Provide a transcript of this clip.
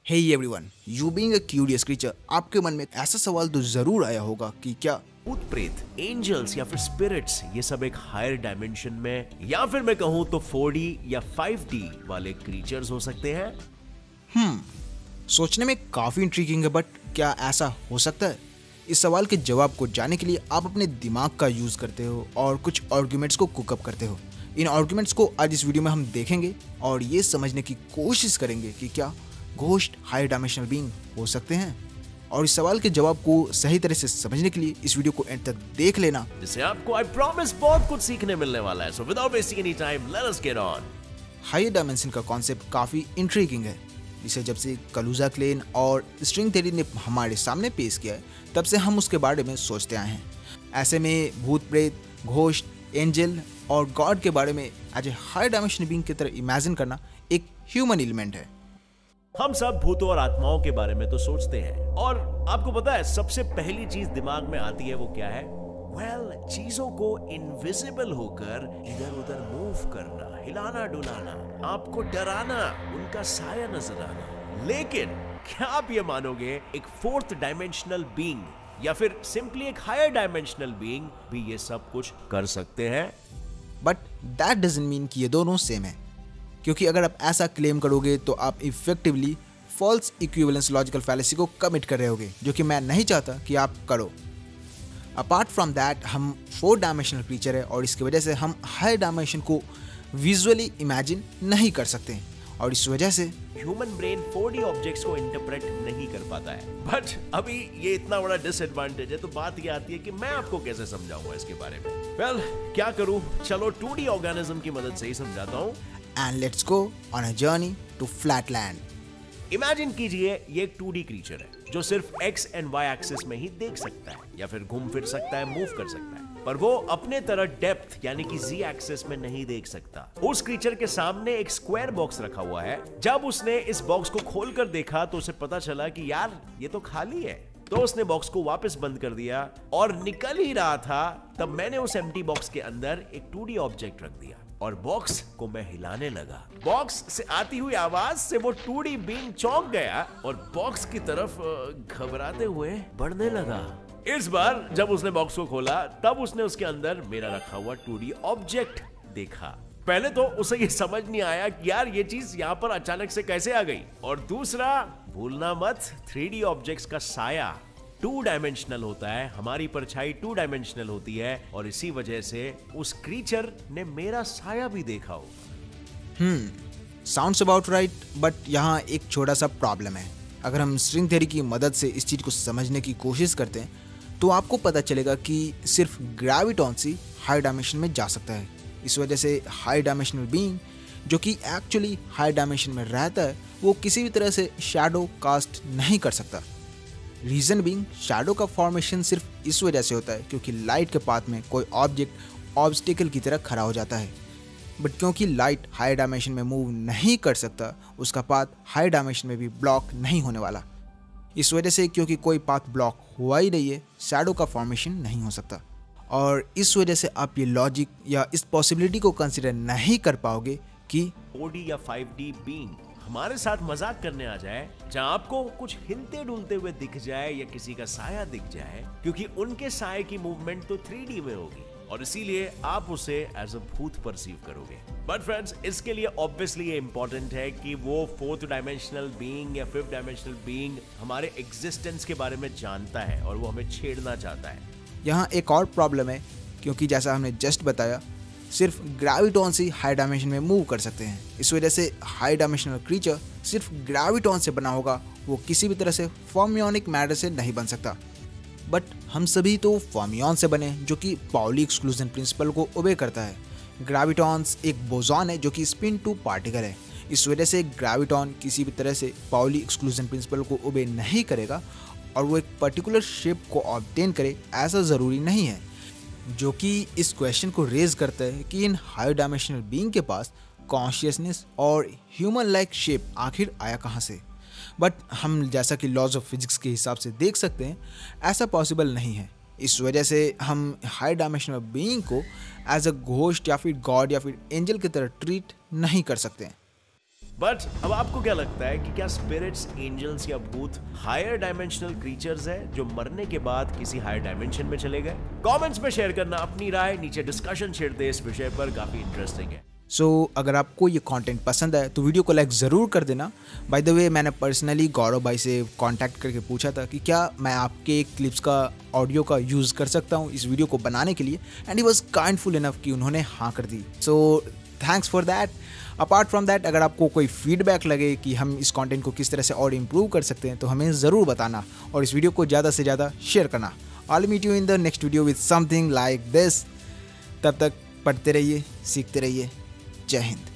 Hey everyone, you being a curious creature, आपके मन में ऐसा सवाल तो जरूर आया होगा कि क्या भूत प्रेत, एंजल्स या फिर स्पिरिट्स ये सब एक हायर डायमेंशन में या फिर मैं कहूं तो 4D या 5D वाले क्रीचर्स हो सकते हैं। सोचने में काफी इंट्रिगिंग है, बट क्या ऐसा हो सकता है? इस सवाल के जवाब को जानने के लिए आप अपने दिमाग का यूज करते हो और कुछ आर्गुमेंट्स को कुकअप करते हो। इन आर्गुमेंट्स को आज इस वीडियो में हम देखेंगे और ये समझने की कोशिश करेंगे कि क्या घोस्ट हायर डायमेंशनल बीइंग हो सकते हैं। और इस सवाल के जवाब को सही तरह से समझने के लिए इस वीडियो को एंड तक देख लेना, जिससे आपको आई प्रॉमिस बहुत कुछ सीखने मिलने वाला है। So without wasting any time let us get on. Higher dimension का कॉन्सेप्ट काफी इंट्रिगिंग है। इसे जब से कलूजा क्लेन और स्ट्रिंग थ्योरी ने हमारे सामने पेश किया है, तब से हम उसके बारे में सोचते आए हैं। ऐसे में भूत प्रेत, घोस्ट, एंजल और गॉड के बारे में as a higher dimensional being की तरह इमेजिन करना एक ह्यूमन एलिमेंट है। हम सब भूतों और आत्माओं के बारे में तो सोचते हैं, और आपको पता है सबसे पहली चीज दिमाग में आती है वो क्या है? चीजों को इनविजिबल होकर इधर उधर मूव करना, हिलाना डुलाना, आपको डराना, उनका साया नजर आना। लेकिन क्या आप ये मानोगे एक फोर्थ डायमेंशनल बीइंग या फिर सिंपली एक हायर डायमेंशनल बीइंग भी ये सब कुछ कर सकते हैं? बट दैट डजंट मीन कि ये दोनों सेम है, क्योंकि अगर आप ऐसा क्लेम करोगे तो आप effectively false equivalence logical fallacy को कमिट कर रहे होगे, जो कि मैं नहीं चाहता कि आप करो। अपार्ट फ्रॉम दैट, हम 4 डायमेंशनल क्रीचर है और इसकी वजह से हम हायर डायमेंशन को विजुअली इमेजिन नहीं कर सकते, और इस वजह से ह्यूमन ब्रेन 4D ऑब्जेक्ट्स को इंटरप्रेट नहीं कर पाता है। बट अभी ये इतना बड़ा डिसएडवांटेज है, तो बात ये आती है कि मैं आपको कैसे समझाऊंगा इसके बारे में। क्या करूं, चलो 2D ऑर्गेनिज्म की मदद से ही समझाता हूं। And let's go on a journey to flatland. Imagine कीजिए ये एक 2D क्रीचर है जो सिर्फ X एंड Y एक्सिस में ही देख सकता है, या फिर घूम फिर सकता है, मूव कर सकता है, पर वो अपने तरह डेप्थ यानी कि Z एक्सिस में नहीं देख सकता। उस क्रीचर के सामने एक स्क्वायर बॉक्स रखा हुआ है। जब उसने इस बॉक्स को खोलकर देखा तो उसे पता चला कि यार ये तो खाली है। तो उसने बॉक्स को वापस बंद कर दिया और निकल ही रहा था, तब मैंने उस एम्प्टी बॉक्स के अंदर एक 2D ऑब्जेक्ट रख दिया और बॉक्स को मैं हिलाने लगा। बॉक्स से आती हुई आवाज से वो 2D बीइंग चौंक गया और बॉक्स की तरफ घबराते हुए बढ़ने लगा। इस बार जब उसने बॉक्स को खोला, तब उसने उसके अंदर मेरा रखा हुआ 2D ऑब्जेक्ट देखा। पहले तो उसे ये समझ नहीं आया कि यार ये चीज यहाँ पर अचानक से कैसे आ गई, और दूसरा भूलना मत 3D ऑब्जेक्ट्स का साया 2 डायमेंशनल होता है, हमारी परछाई 2 डायमेंशनल होती है, और इसी वजह से उस क्रीचर ने मेरा साया भी देखा होगा। साउंड्स अबाउट राइट, बट यहाँ एक छोटा सा प्रॉब्लम है। अगर हम स्ट्रिंग थ्योरी की मदद से इस चीज़ को समझने की कोशिश करते हैं, तो आपको पता चलेगा कि सिर्फ ग्रेविटॉन से हायर डायमेंशन में जा सकता है। इस वजह से हायर डायमेंशनल बीइंग जो कि एक्चुअली हायर डायमेंशन में रहता है, वो किसी भी तरह से शैडो कास्ट नहीं कर सकता। रीजन बीइंग, शैडो का फॉर्मेशन सिर्फ इस वजह से होता है क्योंकि लाइट के पाथ में कोई ऑब्जेक्ट ऑब्स्टिकल की तरह खड़ा हो जाता है। बट क्योंकि लाइट हायर डायमेंशन में मूव नहीं कर सकता, उसका पाथ हायर डायमेंशन में भी ब्लॉक नहीं होने वाला। इस वजह से क्योंकि कोई पाथ ब्लॉक हुआ ही नहीं है, शैडो का फॉर्मेशन नहीं हो सकता, और इस वजह से आप ये लॉजिक या इस पॉसिबिलिटी को कंसिडर नहीं कर पाओगे कि 4D या 5D बीइंग हमारे साथ मजाक करने आ जाए, जहां आपको कुछ हिलते डुलते हुए दिख जाए या किसी का साया दिख जाए, क्योंकि उनके साये की मूवमेंट तो 3D में होगी और इसीलिए आप उसे एज अ भूत परसीव करोगे। बट फ्रेंड्स, इसके लिए ऑब्वियसली ये इंपॉर्टेंट है कि वो 4th डायमेंशनल बीइंग या 5th डायमेंशनल बीइंग हमारे एग्जिस्टेंस के बारे में जानता है और वो हमें छेड़ना चाहता है। यहाँ एक और प्रॉब्लम है, क्योंकि जैसा हमने जस्ट बताया, सिर्फ ग्रेविटॉन से हाई डायमेंशन में मूव कर सकते हैं। इस वजह से हाई डायमेंशनल क्रीचर सिर्फ ग्रेविटॉन से बना होगा, वो किसी भी तरह से फर्मियोनिक मैटर से नहीं बन सकता। बट हम सभी तो फर्मियन से बने, जो कि पाउली एक्सक्लूजन प्रिंसिपल को ओबे करता है। ग्रेविटॉन्स एक बोसॉन है जो कि स्पिन 2 पार्टिकल है। इस वजह से ग्रेविटॉन किसी भी तरह से पाउली एक्सक्लूजन प्रिंसिपल को ओबे नहीं करेगा, और वो एक पर्टिकुलर शेप को ऑब्टेन करे ऐसा ज़रूरी नहीं है, जो कि इस क्वेश्चन को रेज करता है कि इन हायर डायमेंशनल बीइंग के पास कॉन्शियसनेस और ह्यूमन लाइक शेप आखिर आया कहाँ से। बट हम जैसा कि लॉज ऑफ फिजिक्स के हिसाब से देख सकते हैं, ऐसा पॉसिबल नहीं है। इस वजह से हम हाई डायमेंशनल बीइंग को एज अ घोस्ट या फिर गॉड या फिर एंजल की तरह ट्रीट नहीं कर सकते हैं। बट अब आपको क्या लगता है कि क्या स्पिरिट्स, एंजल्स या भूत हायर डायमेंशनल क्रीचर्स है जो मरने के बाद किसी हायर डायमेंशन में चले गए? कमेंट्स में शेयर करना अपनी राय, नीचे डिस्कशन छेड़ते इस विषय पर, काफी इंटरेस्टिंग है। अगर आपको ये कंटेंट पसंद है तो वीडियो को लाइक ज़रूर कर देना। बाय द वे, मैंने पर्सनली गौरव भाई से कांटेक्ट करके पूछा था कि क्या मैं आपके क्लिप्स का ऑडियो का यूज़ कर सकता हूँ इस वीडियो को बनाने के लिए, and he was kindful enough कि उन्होंने हाँ कर दी। So thanks for that. Apart from that, अगर आपको कोई फीडबैक लगे कि हम इस कंटेंट को किस तरह से और इम्प्रूव कर सकते हैं तो हमें ज़रूर बताना और इस वीडियो को ज़्यादा से ज़्यादा शेयर करना। I will meet you in the next video with something like this. तब तक पढ़ते रहिए, सीखते रहिए। जय हिंद।